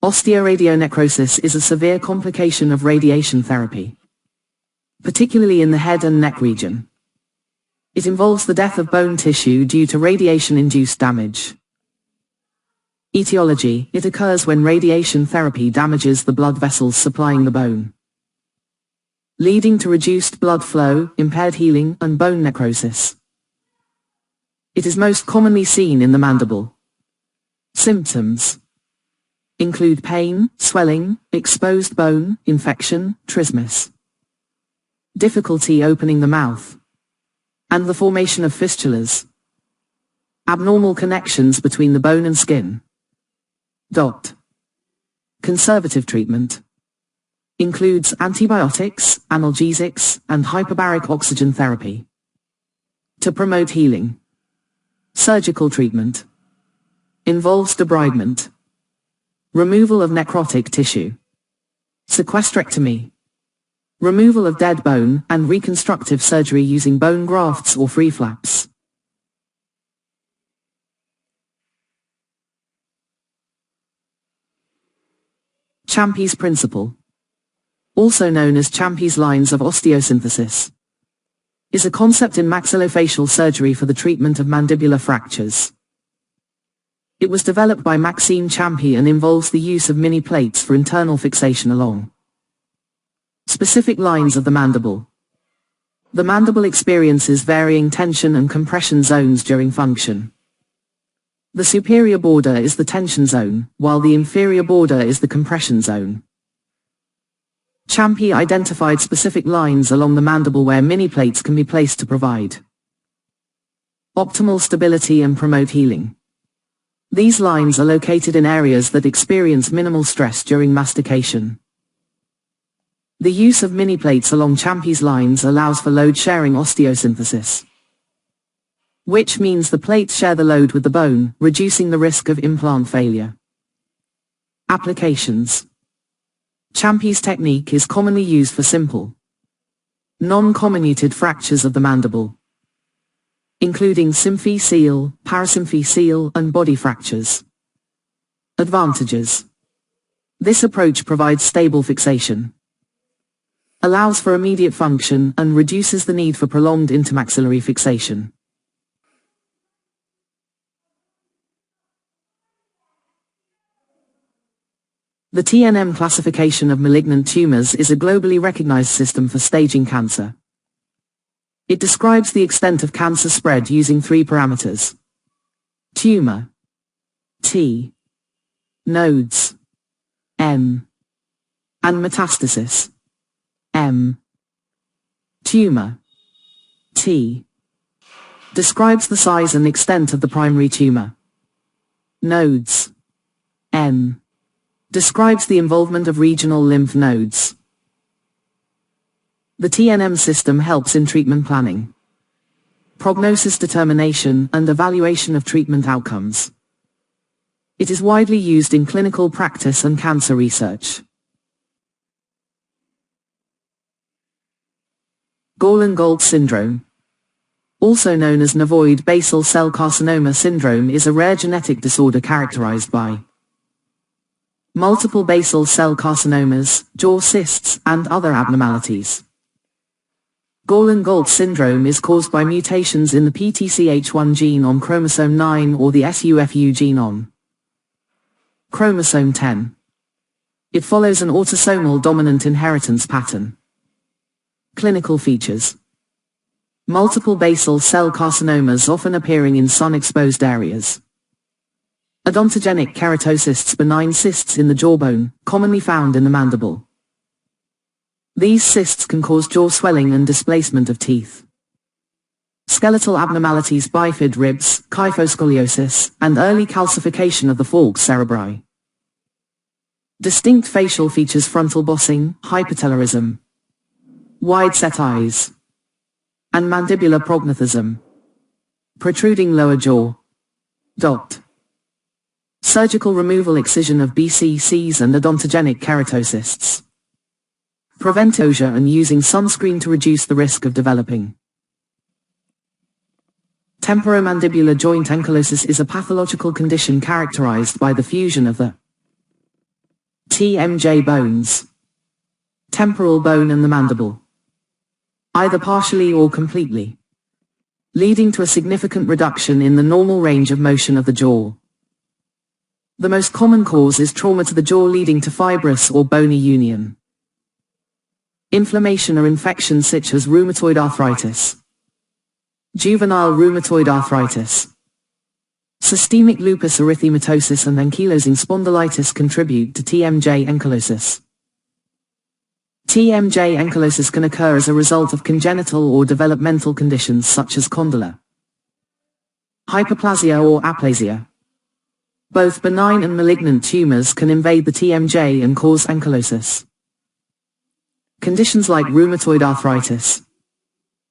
Osteoradionecrosis is a severe complication of radiation therapy, particularly in the head and neck region. It involves the death of bone tissue due to radiation-induced damage. Etiology: it occurs when radiation therapy damages the blood vessels supplying the bone, leading to reduced blood flow, impaired healing, and bone necrosis. It is most commonly seen in the mandible. Symptoms include pain, swelling, exposed bone, infection, trismus, difficulty opening the mouth, and the formation of fistulas, abnormal connections between the bone and skin. Conservative treatment includes antibiotics, analgesics, and hyperbaric oxygen therapy. To promote healing, surgical treatment involves debridement, removal of necrotic tissue, sequestrectomy, removal of dead bone, and reconstructive surgery using bone grafts or free flaps. Ciampi's principle, also known as Ciampi's lines of osteosynthesis, is a concept in maxillofacial surgery for the treatment of mandibular fractures. It was developed by Maxime Ciampi and involves the use of mini plates for internal fixation along specific lines of the mandible. The mandible experiences varying tension and compression zones during function. The superior border is the tension zone, while the inferior border is the compression zone. Ciampi identified specific lines along the mandible where mini plates can be placed to provide optimal stability and promote healing. These lines are located in areas that experience minimal stress during mastication. The use of mini plates along Ciampi's lines allows for load-sharing osteosynthesis, which means the plates share the load with the bone, reducing the risk of implant failure. Applications: Ciampi's technique is commonly used for simple, non-comminuted fractures of the mandible, including symphyseal, parasymphyseal, and body fractures. Advantages: this approach provides stable fixation, allows for immediate function, and reduces the need for prolonged intermaxillary fixation. The TNM classification of malignant tumors is a globally recognized system for staging cancer. It describes the extent of cancer spread using 3 parameters: tumor, T, nodes, N, and metastasis, M. Tumor, T, describes the size and extent of the primary tumor. Nodes, N, describes the involvement of regional lymph nodes. The TNM system helps in treatment planning, prognosis determination, and evaluation of treatment outcomes. It is widely used in clinical practice and cancer research. Gorlin-Goltz Syndrome, also known as nevoid basal cell carcinoma syndrome, is a rare genetic disorder characterized by multiple basal cell carcinomas, jaw cysts, and other abnormalities. Gorlin-Goltz syndrome is caused by mutations in the PTCH1 gene on chromosome 9 or the SUFU gene on chromosome 10. It follows an autosomal dominant inheritance pattern. Clinical features: multiple basal cell carcinomas often appearing in sun-exposed areas. Odontogenic keratocysts, benign cysts in the jawbone, commonly found in the mandible. These cysts can cause jaw swelling and displacement of teeth. Skeletal abnormalities: bifid ribs, kyphoscoliosis, and early calcification of the falx cerebri. Distinct facial features: frontal bossing, hypertelorism, wide-set eyes, and mandibular prognathism. Protruding lower jaw. Surgical removal: excision of BCCs and odontogenic keratocysts. Preventosure and using sunscreen to reduce the risk of developing temporomandibular joint ankylosis is a pathological condition characterized by the fusion of the TMJ bones. Temporal bone and the mandible. Either partially or completely, leading to a significant reduction in the normal range of motion of the jaw. The most common cause is trauma to the jaw leading to fibrous or bony union. Inflammation or infection such as rheumatoid arthritis, juvenile rheumatoid arthritis, systemic lupus erythematosus and ankylosing spondylitis contribute to TMJ ankylosis. TMJ ankylosis can occur as a result of congenital or developmental conditions such as condylar hyperplasia or aplasia. Both benign and malignant tumors can invade the TMJ and cause ankylosis. Conditions like rheumatoid arthritis,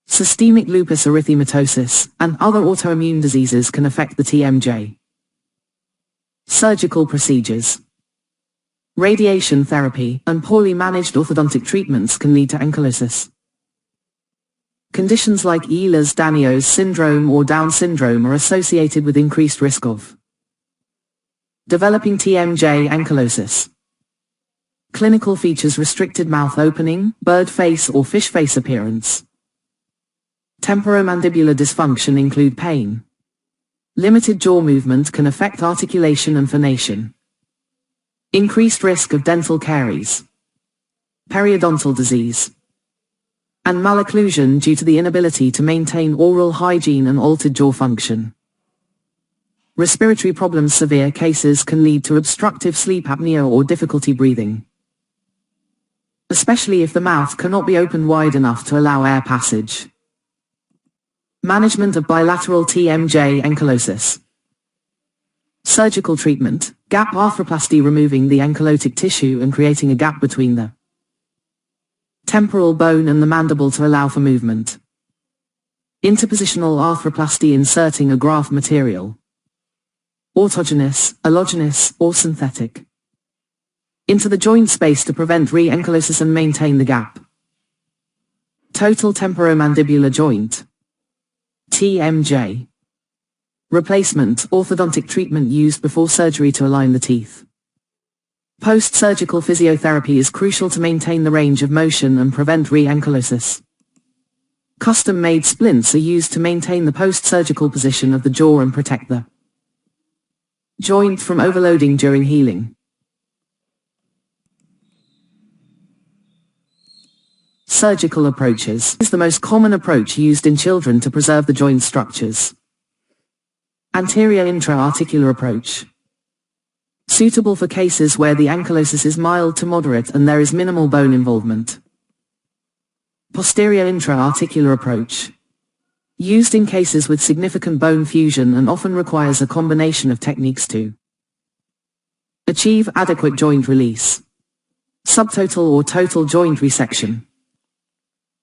systemic lupus erythematosus, and other autoimmune diseases can affect the TMJ. Surgical procedures, radiation therapy, and poorly managed orthodontic treatments can lead to ankylosis. Conditions like Ehlers-Danlos syndrome or Down syndrome are associated with increased risk of developing TMJ ankylosis. Clinical features: restricted mouth opening, bird face or fish face appearance. Temporomandibular dysfunction include pain. Limited jaw movement can affect articulation and phonation. Increased risk of dental caries, periodontal disease, and malocclusion due to the inability to maintain oral hygiene and altered jaw function. Respiratory problems: severe cases can lead to obstructive sleep apnea or difficulty breathing, especially if the mouth cannot be opened wide enough to allow air passage. Management of bilateral TMJ ankylosis. Surgical treatment: gap arthroplasty, removing the ankylotic tissue and creating a gap between the temporal bone and the mandible to allow for movement. Interpositional arthroplasty, inserting a graft material, autogenous, allogenous, or synthetic, into the joint space to prevent re-ankylosis and maintain the gap. Total temporomandibular joint, TMJ. Replacement: orthodontic treatment used before surgery to align the teeth. Post-surgical physiotherapy is crucial to maintain the range of motion and prevent re-ankylosis. Custom-made splints are used to maintain the post-surgical position of the jaw and protect the joint from overloading during healing. Surgical approaches is the most common approach used in children to preserve the joint structures. Anterior intra-articular approach, suitable for cases where the ankylosis is mild to moderate and there is minimal bone involvement. Posterior intra-articular approach, used in cases with significant bone fusion and often requires a combination of techniques to achieve adequate joint release. Subtotal or total joint resection,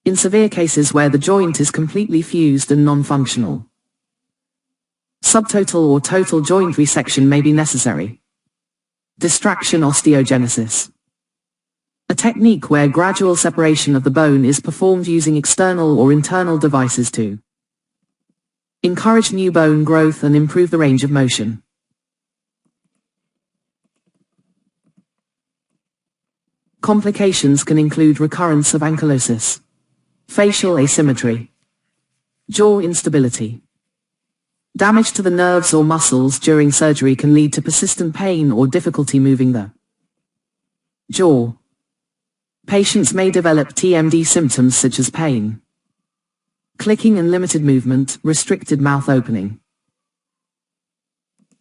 in severe cases where the joint is completely fused and non-functional. Subtotal or total joint resection may be necessary. Distraction osteogenesis, a technique where gradual separation of the bone is performed using external or internal devices to encourage new bone growth and improve the range of motion. Complications can include recurrence of ankylosis, facial asymmetry, jaw instability. Damage to the nerves or muscles during surgery can lead to persistent pain or difficulty moving the jaw. Patients may develop TMD symptoms such as pain, clicking and limited movement, restricted mouth opening.